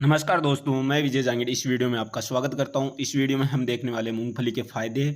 नमस्कार दोस्तों, मैं विजय जांगिड़ इस वीडियो में आपका स्वागत करता हूं। इस वीडियो में हम देखने वाले मूंगफली के फ़ायदे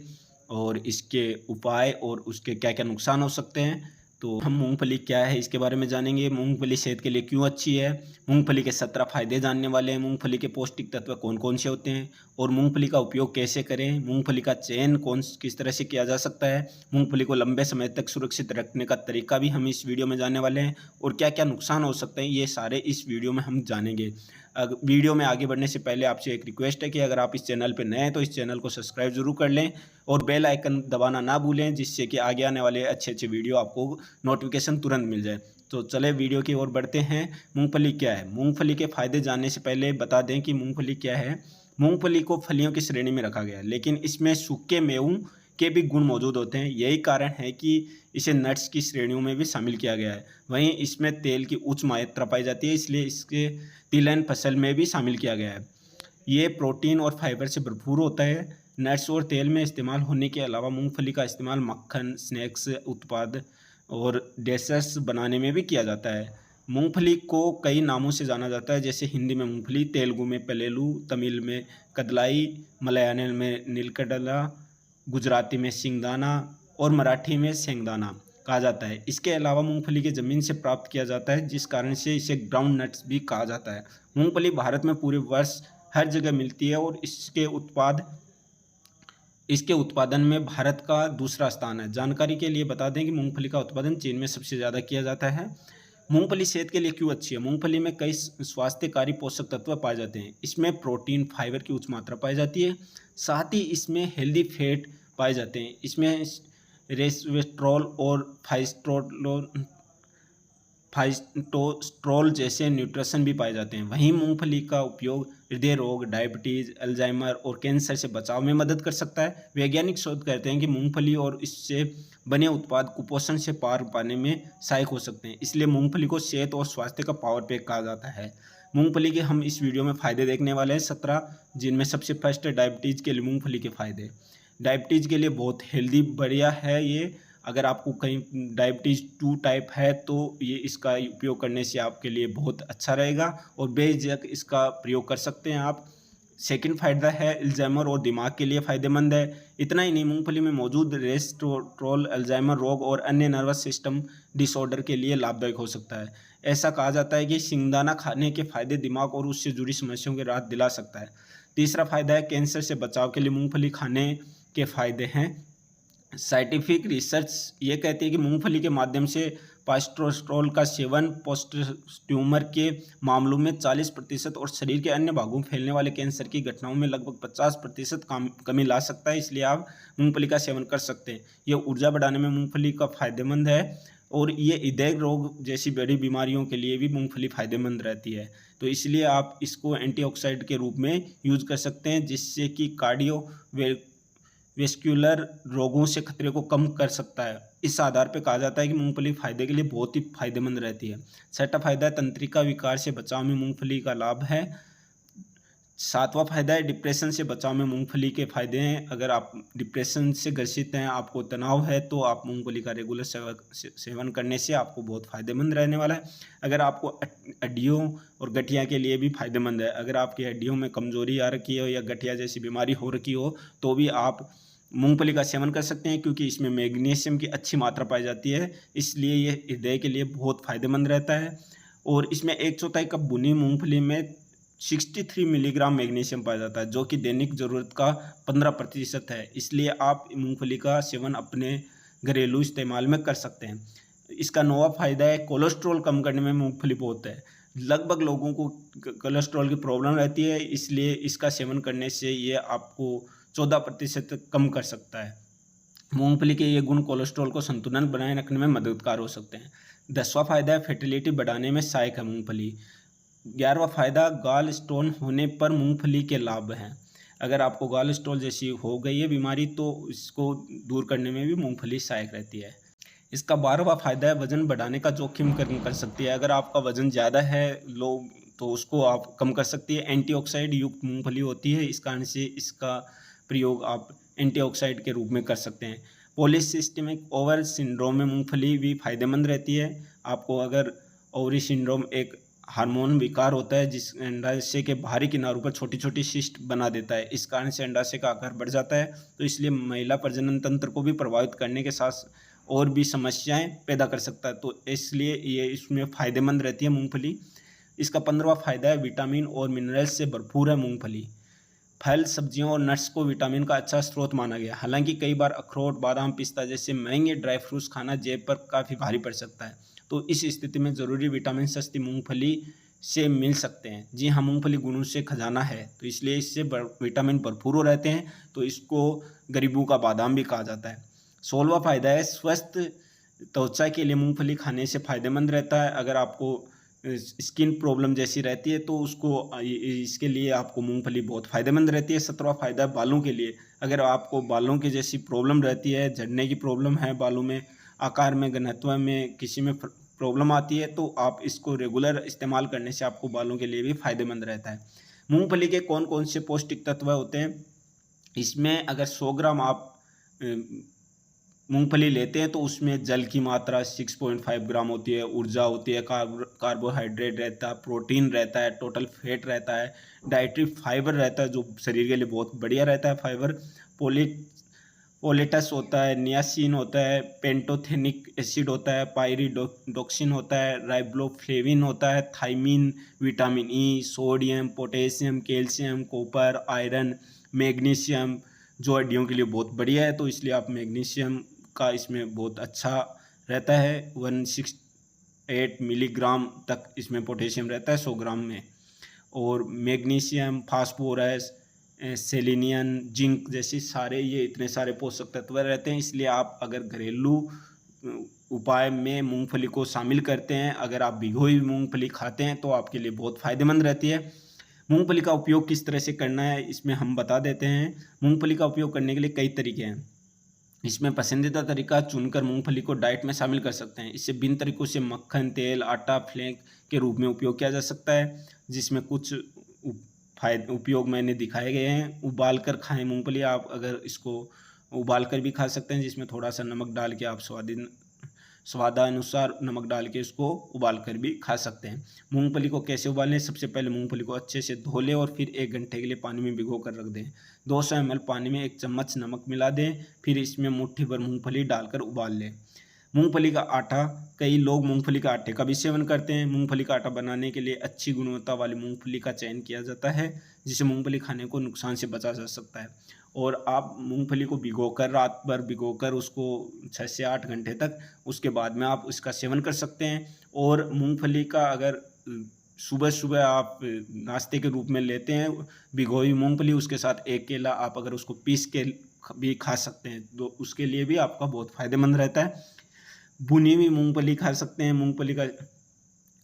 और इसके उपाय और उसके क्या-क्या नुकसान हो सकते हैं। तो हम मूंगफली क्या है इसके बारे में जानेंगे, मूंगफली सेहत के लिए क्यों अच्छी है, मूंगफली के 17 फ़ायदे जानने वाले हैं, मूंगफली के पौष्टिक तत्व कौन-कौन से होते हैं और मूंगफली का उपयोग कैसे करें, मूंगफली का चयन किस तरह से किया जा सकता है, मूंगफली को लंबे समय तक सुरक्षित रखने का तरीका भी हम इस वीडियो में जानने वाले हैं और क्या-क्या नुकसान हो सकते हैं, ये सारे इस वीडियो में हम जानेंगे। वीडियो में आगे बढ़ने से पहले आपसे एक रिक्वेस्ट है कि अगर आप इस चैनल पे नए हैं तो इस चैनल को सब्सक्राइब ज़रूर कर लें और बेल आइकन दबाना ना भूलें, जिससे कि आगे आने वाले अच्छे-अच्छे वीडियो आपको नोटिफिकेशन तुरंत मिल जाए। तो चलें वीडियो की ओर बढ़ते हैं। मूँगफली क्या है? मूँगफली के फ़ायदे जानने से पहले बता दें कि मूँगफली क्या है? मूँगफली को फलियों की श्रेणी में रखा गया है, लेकिन इसमें सूखे मेवों के भी गुण मौजूद होते हैं। यही कारण है कि इसे नट्स की श्रेणियों में भी शामिल किया गया है। वहीं इसमें तेल की उच्च मात्रा पाई जाती है, इसलिए इसके तिलहन फसल में भी शामिल किया गया है। ये प्रोटीन और फाइबर से भरपूर होता है। नट्स और तेल में इस्तेमाल होने के अलावा मूँगफली का इस्तेमाल मक्खन, स्नैक्स उत्पाद और डेसर्ट्स बनाने में भी किया जाता है। मूँगफली को कई नामों से जाना जाता है, जैसे हिंदी में मूँगफली, तेलुगु में पलेलू, तमिल में कदलाई, मलयालम में नीलकंठा, गुजराती में सिंगदाना और मराठी में सेंगदाना कहा जाता है। इसके अलावा मूँगफली के ज़मीन से प्राप्त किया जाता है, जिस कारण से इसे ग्राउंड नट्स भी कहा जाता है। मूँगफली भारत में पूरे वर्ष हर जगह मिलती है और इसके उत्पादन में भारत का दूसरा स्थान है। जानकारी के लिए बता दें कि मूँगफली का उत्पादन चीन में सबसे ज़्यादा किया जाता है। मूँगफली सेहत के लिए क्यों अच्छी है? मूँगफली में कई स्वास्थ्यकारी पोषक तत्व पाए जाते हैं। इसमें प्रोटीन, फाइबर की उच्च मात्रा पाई जाती है। साथ ही इसमें हेल्दी फैट पाए जाते हैं। इसमें रेस्वेस्ट्रॉल और फाइटोस्ट्रोल जैसे न्यूट्रिशन भी पाए जाते हैं। वहीं मूंगफली का उपयोग हृदय रोग, डायबिटीज़, अल्जाइमर और कैंसर से बचाव में मदद कर सकता है। वैज्ञानिक शोध करते हैं कि मूंगफली और इससे बने उत्पाद कुपोषण से पार पाने में सहायक हो सकते हैं। इसलिए मूंगफली को सेहत और स्वास्थ्य का पावर पैक कहा जाता है। मूंगफली के हम इस वीडियो में फ़ायदे देखने वाले हैं 17, जिनमें सबसे फर्स्ट है डायबिटीज़ के लिए मूंगफली के फ़ायदे। डायबिटीज़ के लिए बहुत हेल्दी बढ़िया है ये। अगर आपको कहीं डायबिटीज़ 2 टाइप है तो ये इसका उपयोग करने से आपके लिए बहुत अच्छा रहेगा और बेझिझक इसका प्रयोग कर सकते हैं आप। सेकंड फ़ायदा है अल्ज़ाइमर और दिमाग के लिए फ़ायदेमंद है। इतना ही नहीं, मूँगफली में मौजूद रेस्वेस्ट्रोल अल्ज़ाइमर रोग और अन्य नर्वस सिस्टम डिसऑर्डर के लिए लाभदायक हो सकता है। ऐसा कहा जाता है कि सिंगदाना खाने के फ़ायदे दिमाग और उससे जुड़ी समस्याओं की राहत दिला सकता है। तीसरा फ़ायदा है कैंसर से बचाव के लिए मूँगफली खाने के फ़ायदे हैं। साइंटिफिक रिसर्च ये कहती है कि मूंगफली के माध्यम से पास्टोस्टेरोल का सेवन पोस्ट ट्यूमर के मामलों में 40% और शरीर के अन्य भागों में फैलने वाले कैंसर की घटनाओं में लगभग 50% कमी ला सकता है। इसलिए आप मूंगफली का सेवन कर सकते हैं। ये ऊर्जा बढ़ाने में मूंगफली का फ़ायदेमंद है और ये हृदय रोग जैसी बड़ी बीमारियों के लिए भी मूंगफली फ़ायदेमंद रहती है। तो इसलिए आप इसको एंटीऑक्सीडेंट के रूप में यूज़ कर सकते हैं, जिससे कि वेस्क्युलर रोगों से खतरे को कम कर सकता है। इस आधार पर कहा जाता है कि मूंगफली फायदे के लिए बहुत ही फायदेमंद रहती है। छठा फायदा है तंत्रिका विकार से बचाव में मूंगफली का लाभ है। सातवां फायदा है डिप्रेशन से बचाव में मूंगफली के फायदे हैं। अगर आप डिप्रेशन से ग्रसित हैं, आपको तनाव है, तो आप मूंगफली का रेगुलर सेवन करने से आपको बहुत फायदेमंद रहने वाला है। अगर आपको हड्डियों और गठिया के लिए भी फायदेमंद है। अगर आपकी हड्डियों में कमजोरी आ रखी हो या गठिया जैसी बीमारी हो रखी हो, तो भी आप मूंगफली का सेवन कर सकते हैं, क्योंकि इसमें मैग्नीशियम की अच्छी मात्रा पाई जाती है। इसलिए ये हृदय के लिए बहुत फ़ायदेमंद रहता है। और इसमें 1/4 कप भुनी मूंगफली में 63 मिलीग्राम मैग्नीशियम पाया जाता है, जो कि दैनिक ज़रूरत का 15% है। इसलिए आप मूंगफली का सेवन अपने घरेलू इस्तेमाल में कर सकते हैं। इसका 9वां फ़ायदा है कोलेस्ट्रॉल कम करने में मूंगफली बहुत है। लगभग लोगों को कोलेस्ट्रॉल की प्रॉब्लम रहती है, इसलिए इसका सेवन करने से ये आपको 14% तक कम कर सकता है। मूंगफली के ये गुण कोलेस्ट्रॉल को संतुलन बनाए रखने में मददगार हो सकते हैं। 10वां फायदा है फर्टिलिटी बढ़ाने में सहायक है मूंगफली। 11वां फायदा गाल स्टोन होने पर मूंगफली के लाभ हैं। अगर आपको गाल स्टोन जैसी हो गई है बीमारी, तो इसको दूर करने में भी मूंगफली सहायक रहती है। इसका 12वां फायदा है वजन बढ़ाने का जोखिम कम कर सकती है। अगर आपका वजन ज़्यादा है, लोग तो उसको आप कम कर सकती है। एंटीऑक्सीडेंट युक्त मूंगफली होती है, इस कारण से इसका प्रयोग आप एंटीऑक्सीडेंट के रूप में कर सकते हैं। पॉलीसिस्टेमिक ओवर सिंड्रोम में मूंगफली भी फायदेमंद रहती है। आपको अगर ओवरी सिंड्रोम एक हार्मोन विकार होता है, जिस अंडाशय के बाहरी किनारों पर छोटी-छोटी सिस्ट बना देता है। इस कारण से अंडाशय का आकार बढ़ जाता है, तो इसलिए महिला प्रजनन तंत्र को भी प्रभावित करने के साथ और भी समस्याएँ पैदा कर सकता है। तो इसलिए ये इसमें फ़ायदेमंद रहती है मूँगफली। इसका 15वां फ़ायदा है, विटामिन और मिनरल्स से भरपूर है मूँगफली। फल, सब्जियों और नट्स को विटामिन का अच्छा स्रोत माना गया है। हालाँकि कई बार अखरोट, बादाम, पिस्ता जैसे महँगे ड्राई फ्रूट्स खाना जेब पर काफ़ी भारी पड़ सकता है। तो इस स्थिति में ज़रूरी विटामिन सस्ती मूँगफली से मिल सकते हैं। जी हाँ, मूँगफली गुणों से खजाना है, तो इसलिए इससे विटामिन भरपूर रहते हैं, तो इसको गरीबों का बादाम भी कहा जाता है। 16वां फ़ायदा है, स्वस्थ त्वचा के लिए मूँगफली खाने से फ़ायदेमंद रहता है। अगर आपको स्किन प्रॉब्लम जैसी रहती है, तो उसको इसके लिए आपको मूँगफली बहुत फ़ायदेमंद रहती है। 17वां फ़ायदा बालों के लिए, अगर आपको बालों की जैसी प्रॉब्लम रहती है, झड़ने की प्रॉब्लम है, बालों में आकार में, घनत्व में किसी में प्रॉब्लम आती है, तो आप इसको रेगुलर इस्तेमाल करने से आपको बालों के लिए भी फ़ायदेमंद रहता है। मूँगफली के कौन-कौन से पौष्टिक तत्व होते हैं? इसमें अगर 100 ग्राम आप अ, मूँगफली लेते हैं, तो उसमें जल की मात्रा 6.5 ग्राम होती है, ऊर्जा होती है, कार्बोहाइड्रेट रहता है, प्रोटीन रहता है, टोटल फैट रहता है, डाइटरी फाइबर रहता है जो शरीर के लिए बहुत बढ़िया रहता है फाइबर, पोली पोलेटस होता है, नियासिन होता है, पेंटोथेनिक एसिड होता है, पायरिडोक्सिन होता है, राइबोफ्लेविन होता है, thiamine, vitamin E, sodium, potassium, calcium, copper, iron, magnesium, जो हड्डियों के लिए बहुत बढ़िया है, तो इसलिए आप मैग्नीशियम का इसमें बहुत अच्छा रहता है। 168 मिलीग्राम तक इसमें पोटेशियम रहता है 100 ग्राम में। और मैग्नीशियम, फास्फोरस, सेलेनियम, जिंक जैसे सारे ये इतने सारे पोषक तत्व रहते हैं, इसलिए आप अगर घरेलू उपाय में मूंगफली को शामिल करते हैं, अगर आप भिगोई हुई मूंगफली खाते हैं, तो आपके लिए बहुत फ़ायदेमंद रहती है। मूंगफली का उपयोग किस तरह से करना है, इसमें हम बता देते हैं। मूंगफली का उपयोग करने के लिए कई तरीके हैं। इसमें पसंदीदा तरीका चुनकर मूंगफली को डाइट में शामिल कर सकते हैं। इससे भिन्न तरीकों से मक्खन, तेल, आटा, फ्लेक के रूप में उपयोग किया जा सकता है, जिसमें कुछ उपयोग मैंने दिखाए गए हैं। उबाल कर खाएं मूंगफली, आप अगर इसको उबाल कर भी खा सकते हैं, जिसमें थोड़ा सा नमक डाल के आप स्वादानुसार नमक डाल के इसको उबाल कर भी खा सकते हैं। मूंगफली को कैसे उबालें? सबसे पहले मूंगफली को अच्छे से धो लें और फिर 1 घंटे के लिए पानी में भिगो कर रख दें। 200 ml पानी में 1 चम्मच नमक मिला दें, फिर इसमें मुट्ठी भर मूंगफली डालकर उबाल लें। मूंगफली का आटा, कई लोग मूंगफली का आटे का भी सेवन करते हैं। मूंगफली का आटा बनाने के लिए अच्छी गुणवत्ता वाली मूंगफली का चयन किया जाता है, जिससे मूंगफली खाने को नुकसान से बचा जा सकता है। और आप मूंगफली को भिगोकर, रात भर भिगोकर उसको 6 से 8 घंटे तक, उसके बाद में आप इसका सेवन कर सकते हैं। और मूंगफली का अगर सुबह-सुबह आप नाश्ते के रूप में लेते हैं भिगोई मूंगफली, उसके साथ 1 केला आप अगर उसको पीस के भी खा सकते हैं, तो उसके लिए भी आपका बहुत फ़ायदेमंद रहता है। भुनी हुई मूंगफली खा सकते हैं। मूंगफली का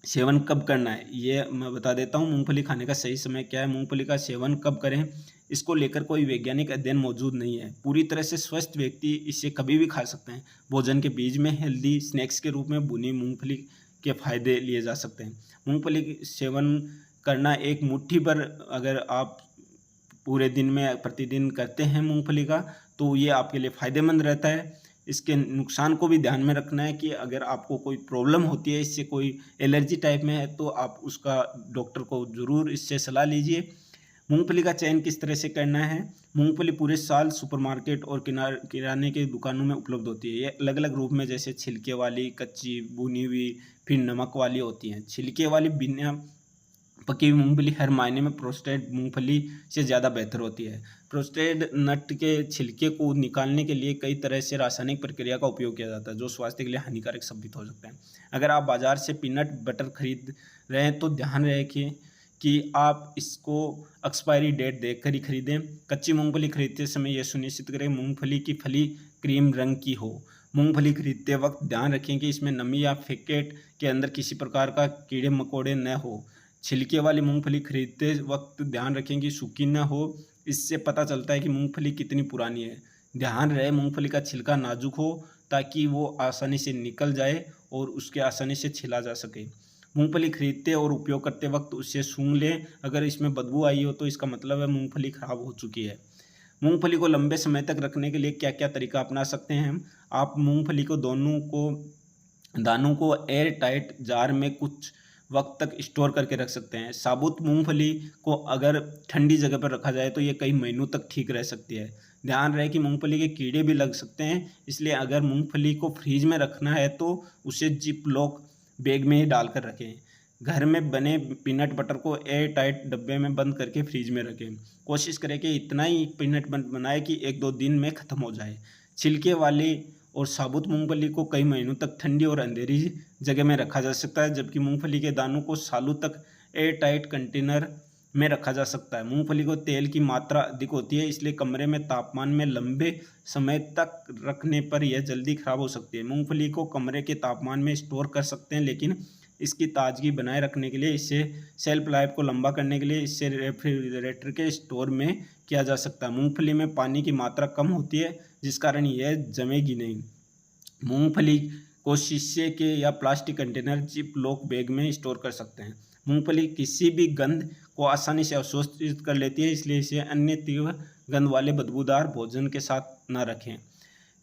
सेवन कब करना है, ये मैं बता देता हूँ। मूंगफली खाने का सही समय क्या है, मूंगफली का सेवन कब करें, इसको लेकर कोई वैज्ञानिक अध्ययन मौजूद नहीं है। पूरी तरह से स्वस्थ व्यक्ति इसे कभी भी खा सकते हैं। भोजन के बीच में हेल्दी स्नैक्स के रूप में भुनी मूंगफली के फ़ायदे लिए जा सकते हैं। मूंगफली की सेवन करना, एक मुट्ठी भर अगर आप पूरे दिन में प्रतिदिन करते हैं मूंगफली का, तो ये आपके लिए फ़ायदेमंद रहता है। इसके नुकसान को भी ध्यान में रखना है कि अगर आपको कोई प्रॉब्लम होती है, इससे कोई एलर्जी टाइप में है, तो आप उसका डॉक्टर को ज़रूर इससे सलाह लीजिए। मूंगफली का चयन किस तरह से करना है? मूंगफली पूरे साल सुपरमार्केट और किराने की दुकानों में उपलब्ध होती है। ये अलग-अलग रूप में, जैसे छिलके वाली, कच्ची, भुनी हुई, फिर नमक वाली होती हैं। छिलके वाली बिना पकी हुई मूंगफली हर मायने में प्रोसेस्ड मूंगफली से ज़्यादा बेहतर होती है। प्रोसेस्ड नट के छिलके को निकालने के लिए कई तरह से रासायनिक प्रक्रिया का उपयोग किया जाता है, जो स्वास्थ्य के लिए हानिकारक साबित हो सकते हैं। अगर आप बाज़ार से पीनट बटर खरीद रहे हैं, तो ध्यान रखें कि आप इसको एक्सपायरी डेट देखकर ही खरीदें। कच्ची मूंगफली खरीदते समय यह सुनिश्चित करें मूंगफली की फली क्रीम रंग की हो। मूंगफली खरीदते वक्त ध्यान रखें कि इसमें नमी या पैकेट के अंदर किसी प्रकार का कीड़े मकोड़े न हो। छिलके वाली मूंगफली खरीदते वक्त ध्यान रखें कि सूखी न हो, इससे पता चलता है कि मूंगफली कितनी पुरानी है। ध्यान रहे मूंगफली का छिलका नाजुक हो, ताकि वो आसानी से निकल जाए और उसके आसानी से छिला जा सके। मूंगफली खरीदते और उपयोग करते वक्त उसे सूंघ लें। अगर इसमें बदबू आई हो, तो इसका मतलब है मूंगफली खराब हो चुकी है। मूंगफली को लंबे समय तक रखने के लिए क्या क्या तरीका अपना सकते हैं हम? आप मूंगफली को दानों को एयर टाइट जार में कुछ वक्त तक स्टोर करके रख सकते हैं। साबुत मूंगफली को अगर ठंडी जगह पर रखा जाए तो ये कई महीनों तक ठीक रह सकती है। ध्यान रहे कि मूंगफली के कीड़े भी लग सकते हैं, इसलिए अगर मूंगफली को फ्रीज में रखना है तो उसे जिप लॉक बैग में ही डालकर रखें। घर में बने पीनट बटर को एयर टाइट डब्बे में बंद करके फ्रीज में रखें। कोशिश करें कि इतना ही पीनट बटर बनाए कि 1-2 दिन में ख़त्म हो जाए। छिलके वाली और साबुत मूंगफली को कई महीनों तक ठंडी और अंधेरी जगह में रखा जा सकता है, जबकि मूंगफली के दानों को सालों तक एयर टाइट कंटेनर में रखा जा सकता है। मूंगफली को तेल की मात्रा अधिक होती है, इसलिए कमरे में तापमान में लंबे समय तक रखने पर यह जल्दी खराब हो सकती है। मूंगफली को कमरे के तापमान में स्टोर कर सकते हैं, लेकिन इसकी ताजगी बनाए रखने के लिए, इसे शेल्फ लाइफ को लंबा करने के लिए इसे रेफ्रिजरेटर के स्टोर में किया जा सकता है। मूंगफली में पानी की मात्रा कम होती है, जिस कारण यह जमेगी नहीं। मूंगफली को शीशे के या plastic container zip lock bag में स्टोर कर सकते हैं। मूंगफली किसी भी गंध को आसानी से अवशोषित कर लेती है, इसलिए इसे अन्य तीव्र गंध वाले बदबूदार भोजन के साथ न रखें।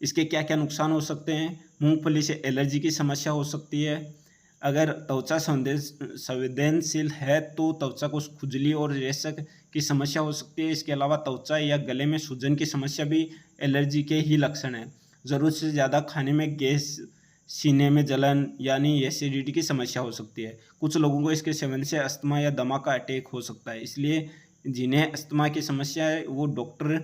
इसके क्या क्या नुकसान हो सकते हैं? मूंगफली से एलर्जी की समस्या हो सकती है। अगर त्वचा संवेदनशील है तो त्वचा को खुजली और रेशक की समस्या हो सकती है। इसके अलावा त्वचा या गले में सूजन की समस्या भी एलर्जी के ही लक्षण है। ज़रूरत से ज़्यादा खाने में गैस, सीने में जलन यानी एसिडिटी की समस्या हो सकती है। कुछ लोगों को इसके सेवन से अस्थमा या दमा का अटैक हो सकता है, इसलिए जिन्हें अस्थमा की समस्या है वो डॉक्टर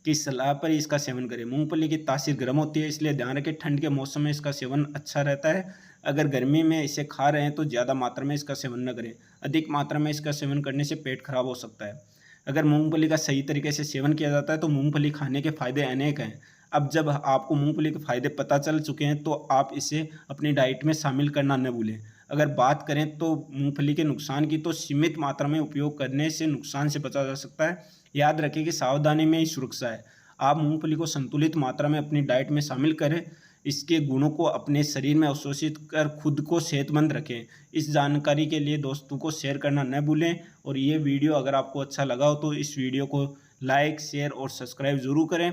की सलाह पर इसका सेवन करें। मूंगफली की तासीर गर्म होती है, इसलिए ध्यान रखें ठंड के मौसम में इसका सेवन अच्छा रहता है। अगर गर्मी में इसे खा रहे हैं तो ज़्यादा मात्रा में इसका सेवन न करें। अधिक मात्रा में इसका सेवन करने से पेट खराब हो सकता है। अगर मूंगफली का सही तरीके से सेवन किया जाता है तो मूंगफली खाने के फ़ायदे अनेक हैं। अब जब आपको मूंगफली के फ़ायदे पता चल चुके हैं तो आप इसे अपनी डाइट में शामिल करना न भूलें। अगर बात करें तो मूंगफली के नुकसान की, तो सीमित मात्रा में उपयोग करने से नुकसान से बचा जा सकता है। याद रखें कि सावधानी में ही सुरक्षा है। आप मूंगफली को संतुलित मात्रा में अपनी डाइट में शामिल करें, इसके गुणों को अपने शरीर में अवशोषित कर खुद को सेहतमंद रखें। इस जानकारी के लिए दोस्तों को शेयर करना न भूलें, और ये वीडियो अगर आपको अच्छा लगा हो तो इस वीडियो को लाइक, शेयर और सब्सक्राइब ज़रूर करें।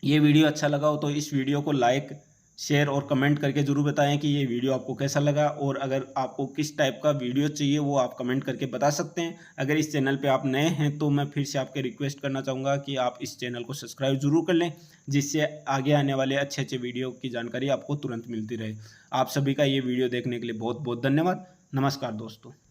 ये वीडियो अच्छा लगा हो तो इस वीडियो को लाइक, शेयर और कमेंट करके ज़रूर बताएं कि ये वीडियो आपको कैसा लगा, और अगर आपको किस टाइप का वीडियो चाहिए वो आप कमेंट करके बता सकते हैं। अगर इस चैनल पे आप नए हैं तो मैं फिर से आपके रिक्वेस्ट करना चाहूँगा कि आप इस चैनल को सब्सक्राइब ज़रूर कर लें, जिससे आगे आने वाले अच्छे अच्छे वीडियो की जानकारी आपको तुरंत मिलती रहे। आप सभी का ये वीडियो देखने के लिए बहुत बहुत धन्यवाद। नमस्कार दोस्तों।